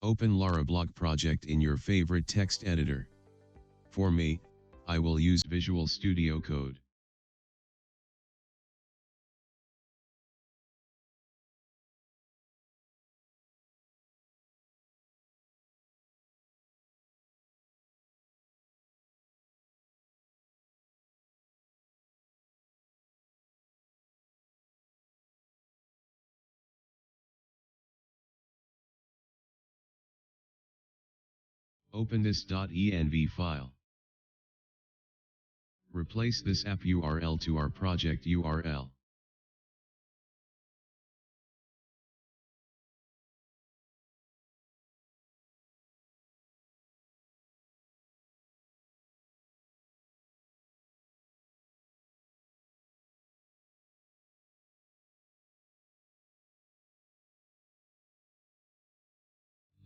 Open Laravel project in your favorite text editor. For me, I will use Visual Studio Code. Open this .env file. Replace this app URL to our project URL.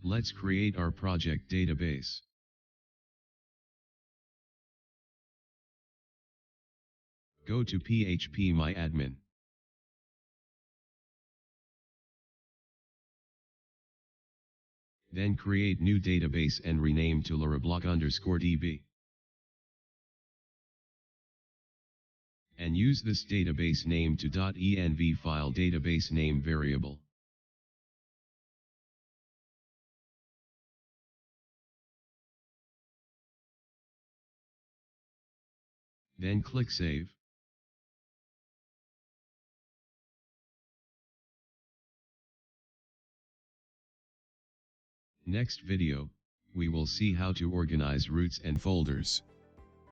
Let's create our project database. Go to phpMyAdmin. Then create new database and rename to Laravel_DB. And use this database name to .env file database name variable. Then click Save. Next video, we will see how to organize routes and folders.